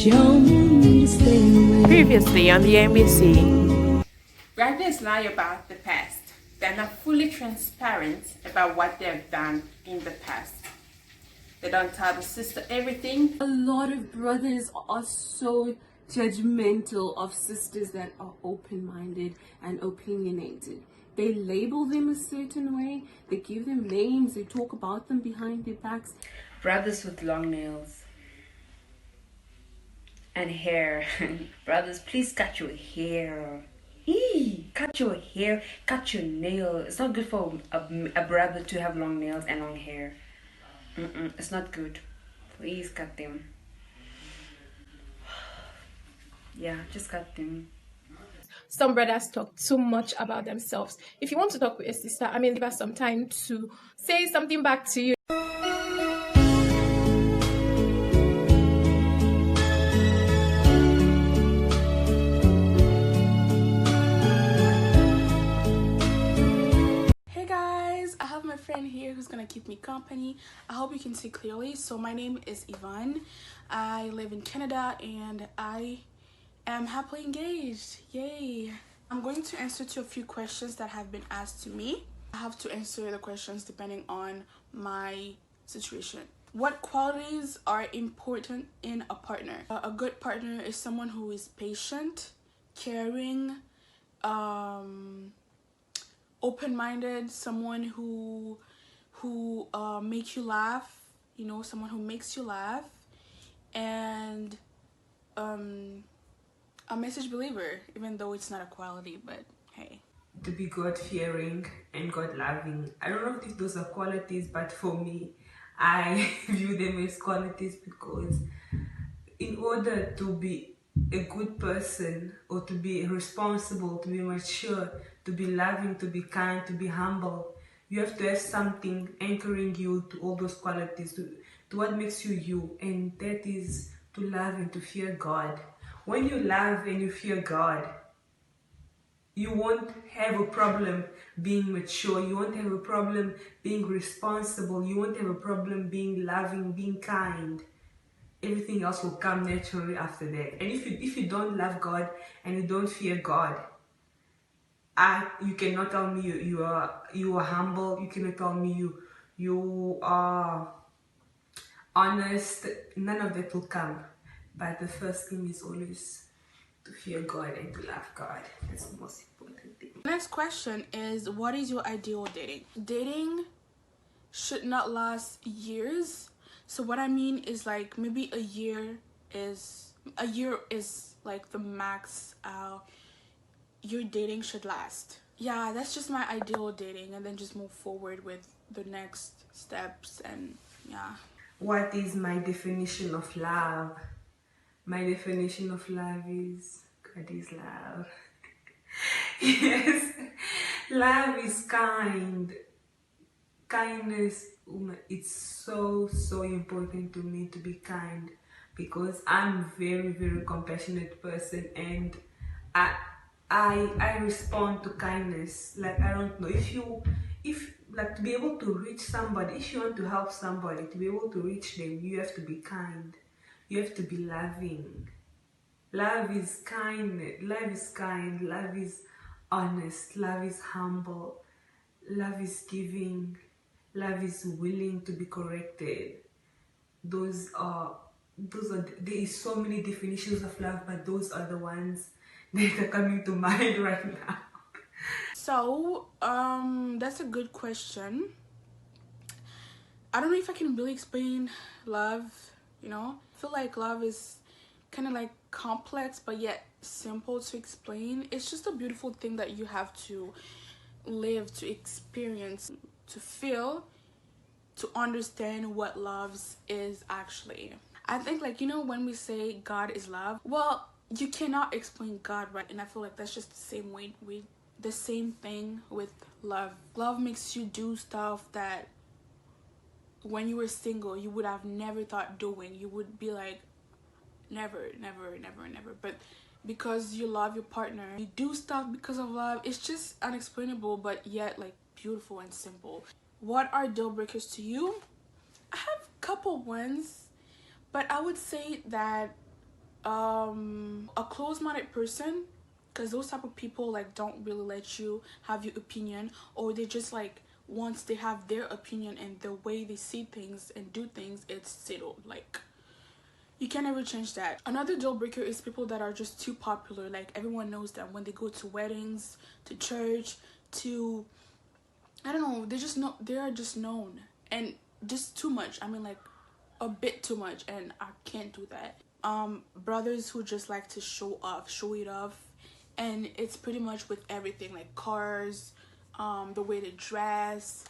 Show me to stay away. Previously on the NBC. Writers lie about the past. They're not fully transparent about what they've done in the past. They don't tell the sister everything. A lot of brothers are so judgmental of sisters that are open-minded and opinionated. They label them a certain way, they give them names, they talk about them behind their backs. Brothers with long nails and hair. Brothers, please cut your hair. Cut your hair, cut your nail. It's not good for a brother to have long nails and long hair. It's not good. Please cut them. Yeah, just cut them. Some brothers talk too much about themselves. If you want to talk with a sister, give her some time to say something back to you. Hey guys, I have my friend here who's gonna keep me company. I hope you can see clearly. So my name is Yvonne. I live in Canada and I am happily engaged. Yay! I'm going to answer to a few questions that have been asked to me. I have to answer the questions depending on my situation. What qualities are important in a partner? A good partner is someone who is patient, caring, open-minded, someone who makes you laugh, someone who makes you laugh, and a message believer, even though it's not a quality, but hey. To be God-fearing and God-loving. I don't know if those are qualities, but for me, I view them as qualities because in order to be a good person or to be responsible, to be mature, to be loving, to be kind, to be humble, you have to have something anchoring you to all those qualities, to what makes you you, and that is to love and to fear God. When you love and you fear God, you won't have a problem being mature, you won't have a problem being responsible, you won't have a problem being loving, being kind. Everything else will come naturally after that. And if you don't love God and you don't fear God, you cannot tell me you are humble, you cannot tell me you are honest. None of that will come. But the first thing is always to fear God and to love God. That's the most important thing. Next question is, what is your ideal dating? Dating should not last years. So what I mean is, like, maybe a year is like the max your dating should last. Yeah, that's just my ideal dating, and then just move forward with the next steps. And yeah. What is my definition of love? My definition of love is God is love. Yes, love is kind. Kindness, it's so important to me to be kind, because I'm a very compassionate person, and I respond to kindness. Like, I don't know, if like, to be able to reach somebody, if you want to help somebody, to be able to reach them, you have to be kind. You have to be loving. Love is kind, love is honest, love is humble, love is giving, love is willing to be corrected. There is so many definitions of love, but those are the ones that are coming to mind right now. So that's a good question. I don't know if I can really explain love. I feel like love is kind of like complex but yet simple to explain. It's just a beautiful thing that you have to live, to experience, to feel, to understand what love is actually. I think, like, when we say God is love, well, you cannot explain God, right? And I feel like that's just the same thing with love. Love makes you do stuff that when you were single you would have never thought doing. You would be like, never. But because you love your partner, you do stuff because of love. It's just unexplainable, but yet, like, beautiful and simple. What are deal breakers to you? I have a couple ones, but I would say that a close-minded person, because those type of people like don't really let you have your opinion, or they just like once they have their opinion and the way they see things and do things, it's settled. Like you can never change that. Another deal breaker is people that are just too popular. Like everyone knows them when they go to weddings, to church, to I don't know, they are just known and just too much. I mean like a bit too much, and I can't do that. Brothers who just like to show it off, and it's pretty much with everything, like cars, the way they dress,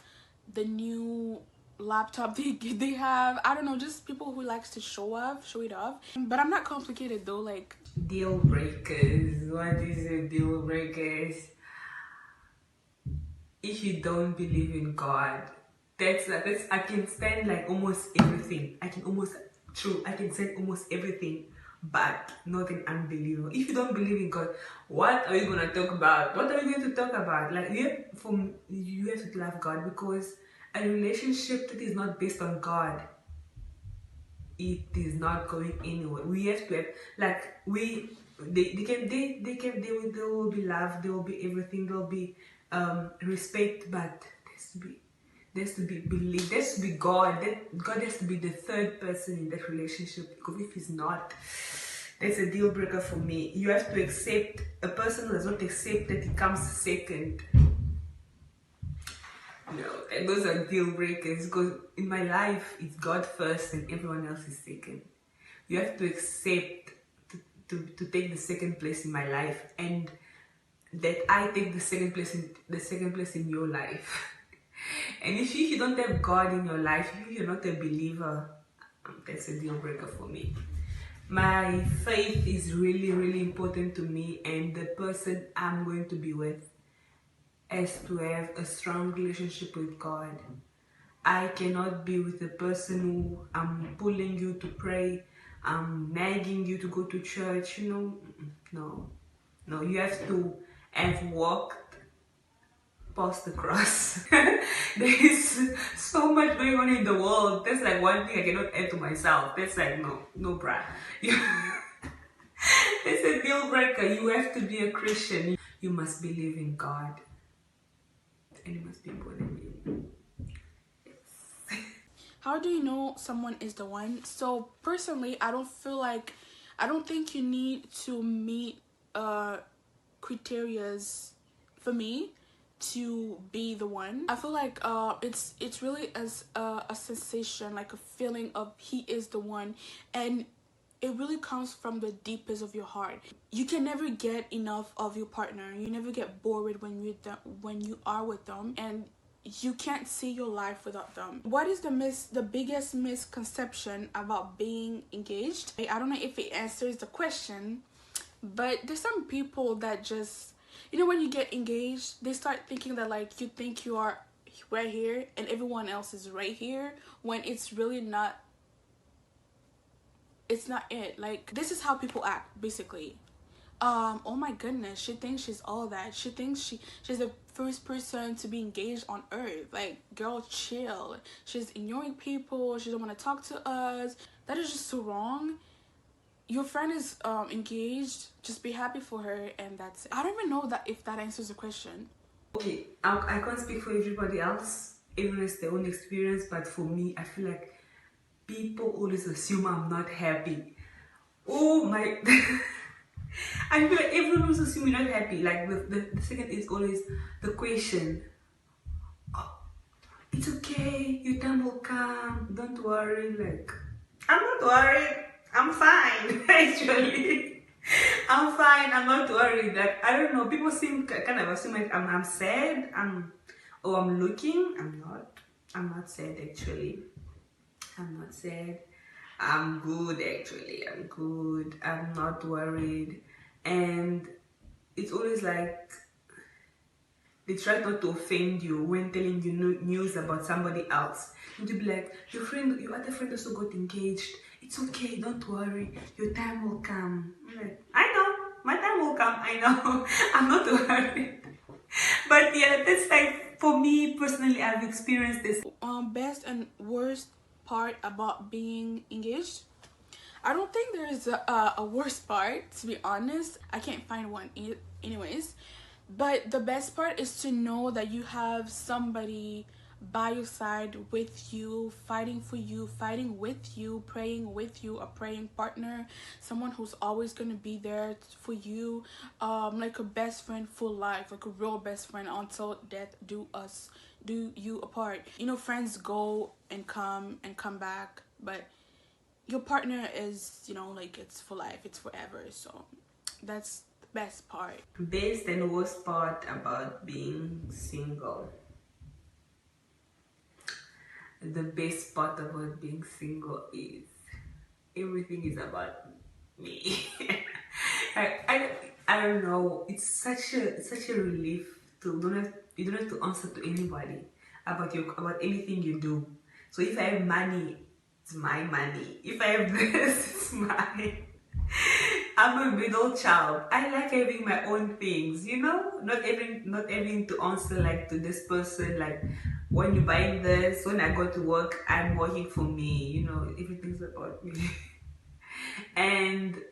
the new laptop they have. I don't know, just people who likes to show it off. But I'm not complicated though, like Deal breakers. What is a deal breakers? If you don't believe in God, that's I can stand like almost everything. I can stand almost everything, but not an unbeliever. If you don't believe in God, what are you gonna talk about? What are you going to talk about? Like you have to love God, because a relationship that is not based on God, it is not going anywhere. We have to have like there will be love, there will be everything, there will be respect, but there has to be belief, there has to be God. That God has to be the third person in that relationship, because if he's not, that's a deal breaker for me. You have to accept a person who does not accept that he comes second. No, and those are deal breakers, because in my life it's God first and everyone else is second. You have to accept to take the second place in my life, and that I take the second place in your life. And if you don't have God in your life, if you're not a believer, that's a deal breaker for me. My faith is really, really important to me, and the person I'm going to be with has to have a strong relationship with God. I cannot be with a person who I'm pulling you to pray, I'm nagging you to go to church, no, you have to have walked past the cross. There is so much going on in the world. That's like one thing I cannot add to myself. That's like, no, bruh. It's a deal breaker. You have to be a Christian. You must believe in God. And you must be born again. how do you know someone is the one? So personally, I don't think you need to meet criterias for me to be the one. I feel like it's really as a sensation, like a feeling of he is the one, and it really comes from the deepest of your heart. You can never get enough of your partner. You never get bored when you are with them, and you can't see your life without them. What is the biggest misconception about being engaged? I don't know if it answers the question, but there's some people that just, when you get engaged, they start thinking that like you think you are right here and everyone else is right here, when it's really not. It's not it. Like, this is how people act basically. Oh my goodness, she thinks she's all that. She thinks she's the first person to be engaged on earth. Like, girl, chill. She's ignoring people. She don't want to talk to us. That is just so wrong. Your friend is engaged. Just be happy for her, and that's it. I don't even know that if that answers the question. Okay, I can't speak for everybody else. Everyone has their own experience, but for me, I feel like people always assume I'm not happy. Oh my. I feel like everyone always assume you're not happy. Like the second is always the question. Oh, it's okay, your time will come, don't worry. Like, I'm not worried, I'm fine. Actually, I'm fine, I'm not worried. Like, I don't know, people seem kind of assume like I'm sad, I'm looking. I'm not sad actually. I'm not sad. I'm good actually. I'm good. I'm not worried. And it's always like they try not to offend you when telling you news about somebody else. And to be like, your other friend also got engaged. It's okay, don't worry. Your time will come. I'm like, I know, my time will come. I know. I'm not worried. But yeah, that's like, for me personally, I've experienced this. Best and worst part about being engaged, I don't think there's a worse part, to be honest. I can't find one anyways. But the best part is to know that you have somebody by your side, with you, fighting for you, fighting with you, praying with you, a praying partner, someone who's always going to be there for you, like a best friend for life, like a real best friend until death do you apart. You know, friends go and come back, but your partner is, you know, like, it's for life, it's forever. So that's the best part. Best and worst part about being single. The best part about being single is everything is about me. I don't know. It's such a relief to you don't have to answer to anybody about anything you do. So if I have money, it's my money. If I have this, it's mine. I'm a middle child. I like having my own things, you know? Not having to answer like to this person, like when you buy this, when I go to work, I'm working for me, you know, everything's about me. And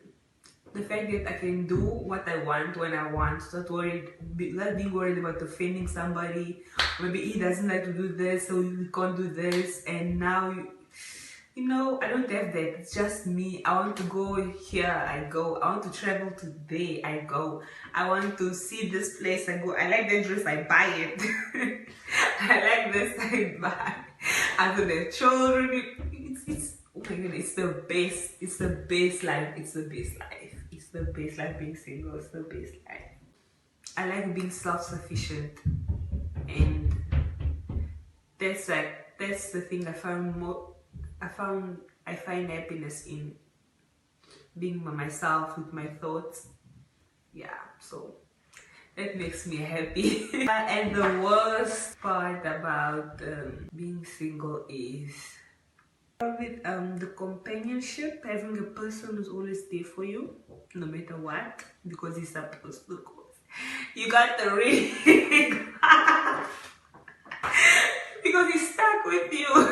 the fact that I can do what I want when I want, not being worried about offending somebody. Maybe he doesn't like to do this, so we can't do this, and now you know, I don't have that. It's just me. I want to go here, I go. I want to travel today, I go. I want to see this place, I go. I like that dress, I buy it. I like this, I buy. I do the children. It's oh my god, it's the best. It's the best life. It's the best life. It's the best life being single. It's the best life. I like being self-sufficient, and that's the thing I find happiness in being by myself with my thoughts. Yeah, so that makes me happy. And the worst part about being single is with the companionship, having a person who's always there for you no matter what, because he's supposed to. You got the ring. Because he's stuck with you.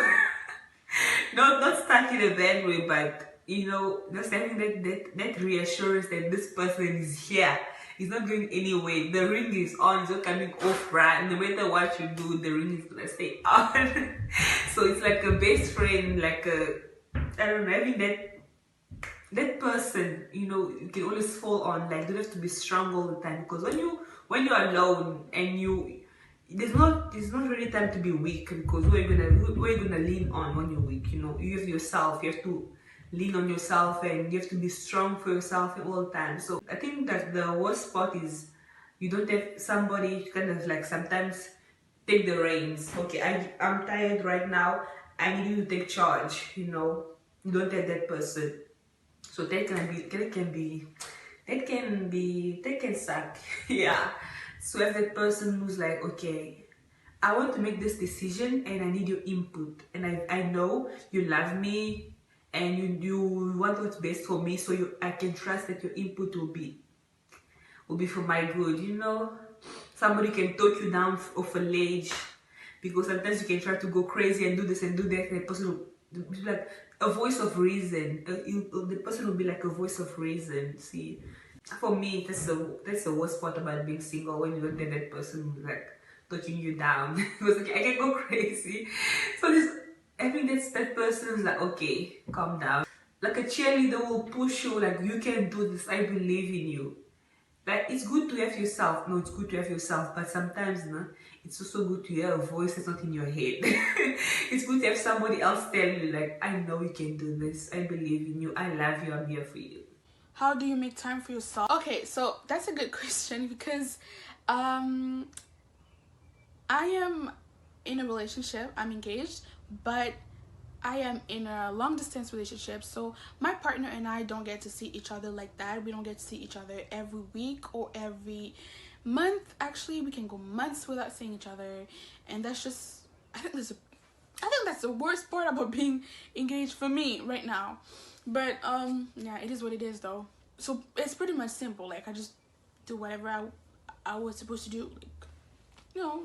Not stuck in a bad way, but you know, just having that reassurance that this person is here. He's not going anywhere. The ring is on, it's not coming off, right? No matter what you do, the ring is gonna stay on. So it's like a best friend, like I don't know, having that person, you know, you can always fall on. Like, you don't have to be strong all the time, because when you're alone and there's not really time to be weak, because who are you gonna lean on when you're weak? You know, you have yourself. You have to lean on yourself, and you have to be strong for yourself at all times. So I think that the worst part is you don't have somebody to kind of like sometimes take the reins. Okay, I'm tired right now. I need you to take charge. You know, you don't have that person. So that can suck. Yeah. So as that person who's like, okay, I want to make this decision and I need your input, and I know you love me and you want what's best for me, so I can trust that your input will be for my good. You know, somebody can talk you down off a ledge, because sometimes you can try to go crazy and do this and do that, and the person will be like a voice of reason. The person will be like a voice of reason. See, for me, that's the worst part about being single, when you don't have that person who's like touching you down. Because okay, I can go crazy. So having that person who's like, okay, calm down. Like a cheerleader will push you, like, you can do this, I believe in you. Like, it's good to have yourself. No, it's good to have yourself, but sometimes, no, it's also good to hear a voice that's not in your head. It's good to have somebody else tell you, like, I know you can do this, I believe in you, I love you, I'm here for you. How do you make time for yourself? Okay, so that's a good question, because I am in a relationship, I'm engaged, but I am in a long distance relationship, so my partner and I don't get to see each other like that. We don't get to see each other every week or every month. Actually, we can go months without seeing each other, and that's just, I think that's the worst part about being engaged for me right now. But yeah, it is what it is though. So it's pretty much simple. Like, I just do whatever I was supposed to do. Like, you know,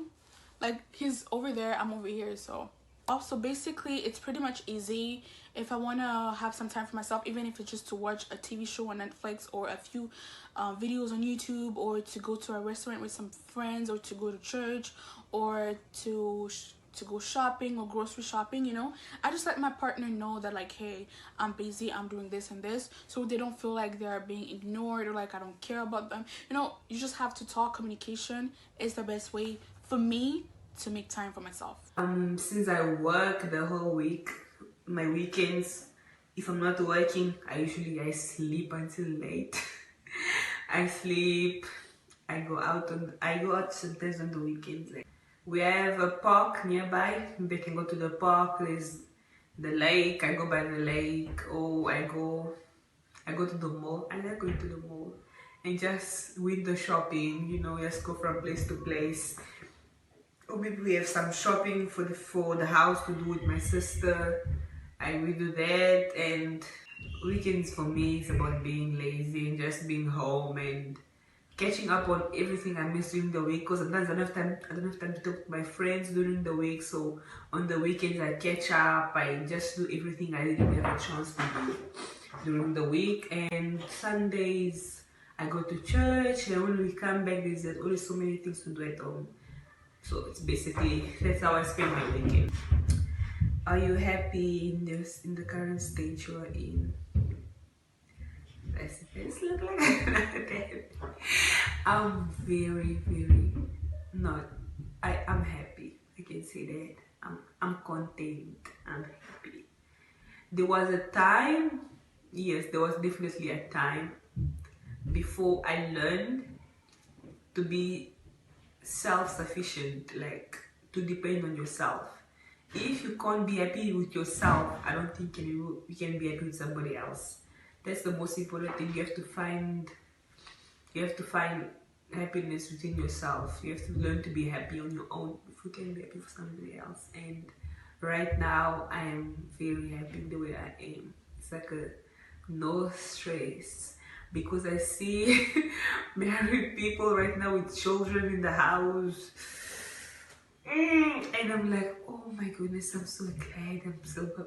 like, he's over there, I'm over here, so Also, basically, it's pretty much easy. If I want to have some time for myself, even if it's just to watch a TV show on Netflix or a few videos on YouTube, or to go to a restaurant with some friends, or to go to church, or to go shopping or grocery shopping, you know, I just let my partner know that, like, hey, I'm busy, I'm doing this and this, so they don't feel like they're being ignored or like I don't care about them. You know, you just have to talk. Communication is the best way for me to make time for myself. Since I work the whole week, my weekends, if I'm not working, I sleep until late. I sleep. I go out sometimes on the weekends. Like, we have a park nearby. They can go to the park. There's the lake. I go by the lake. Or I go to the mall. I like going to the mall and just window shopping. You know, just go from place to place. Or maybe we have some shopping for the house to do with my sister. We do that. And weekends for me is about being lazy and just being home and catching up on everything I missed during the week, because sometimes I don't have time to talk to my friends during the week. So on the weekends I catch up. I just do everything I didn't have a chance to do during the week. And Sundays I go to church, and when we come back there's always so many things to do at home. So it's basically, that's how I spend my weekend. Are you happy in the current stage you are in? Does this look like I'm not happy? I'm very, very not. I'm happy. I can say that. I'm content. I'm happy. There was a time, yes, there was definitely a time before I learned to be self-sufficient, like to depend on yourself. If you can't be happy with yourself, I don't think you can be happy with somebody else. That's the most important thing. You have to find happiness within yourself. You have to learn to be happy on your own if you can be happy for somebody else. And right now I am very happy the way I am. It's like a no stress, because I see married people right now with children in the house, and I'm like, oh my goodness, I'm so glad.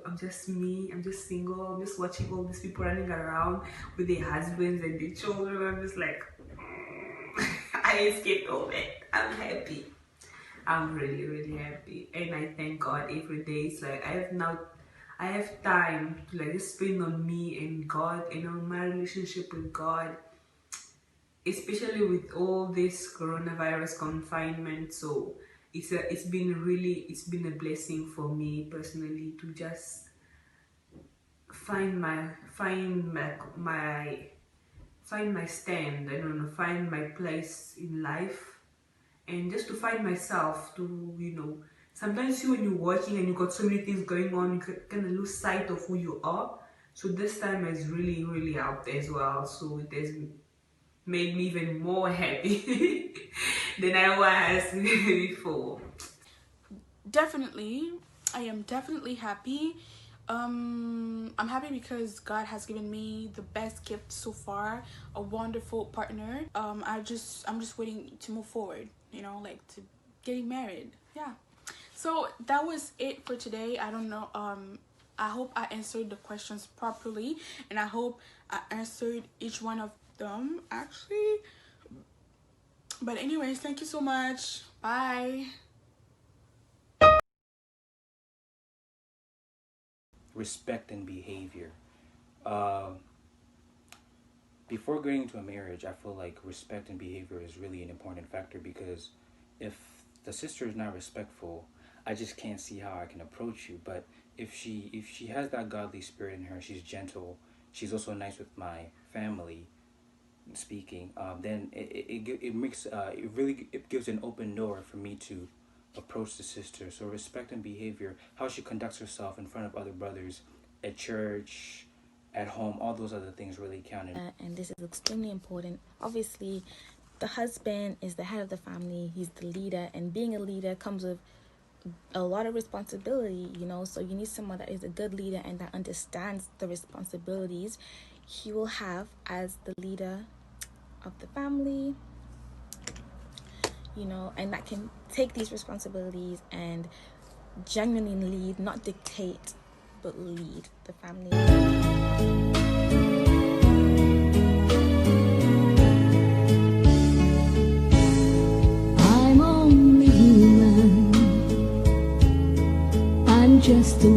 I'm just me. I'm just single. I'm just watching all these people running around with their husbands and their children. I'm just like, I escaped all that. I'm happy. I'm really, really happy, and I thank God every day. It's like I have time to like just spend on me and God and on my relationship with God, especially with all this coronavirus confinement. So it's been a blessing for me personally to just find my stand. I don't know, find my place in life, and just to find myself. To, you know, sometimes when you're working and you got so many things going on, you kind of lose sight of who you are. So this time has really, really helped as well. So it has made me even more happy than I was before. Definitely, I am definitely happy. I'm happy because God has given me the best gift so far, a wonderful partner. I'm just waiting to move forward, you know, like to getting married. Yeah. So that was it for today. I don't know, I hope I answered the questions properly, and I hope I answered each one of them actually. But anyways, thank you so much. Bye. Respect and behavior. Uh, Before getting into a marriage, I feel like respect and behavior is really an important factor, because if the sister is not respectful, I just can't see how I can approach you. But if she has that godly spirit in her, she's gentle, she's also nice with my family speaking, then it makes it gives an open door for me to approach the sister. So respect and behavior, how she conducts herself in front of other brothers, at church, at home, all those other things really count. And this is extremely important. Obviously, the husband is the head of the family, he's the leader, and being a leader comes with a lot of responsibility, you know. So you need someone that is a good leader and that understands the responsibilities he will have as the leader of the family, you know, and that can take these responsibilities and genuinely lead, not dictate, but lead the family. I'm only human. I'm just a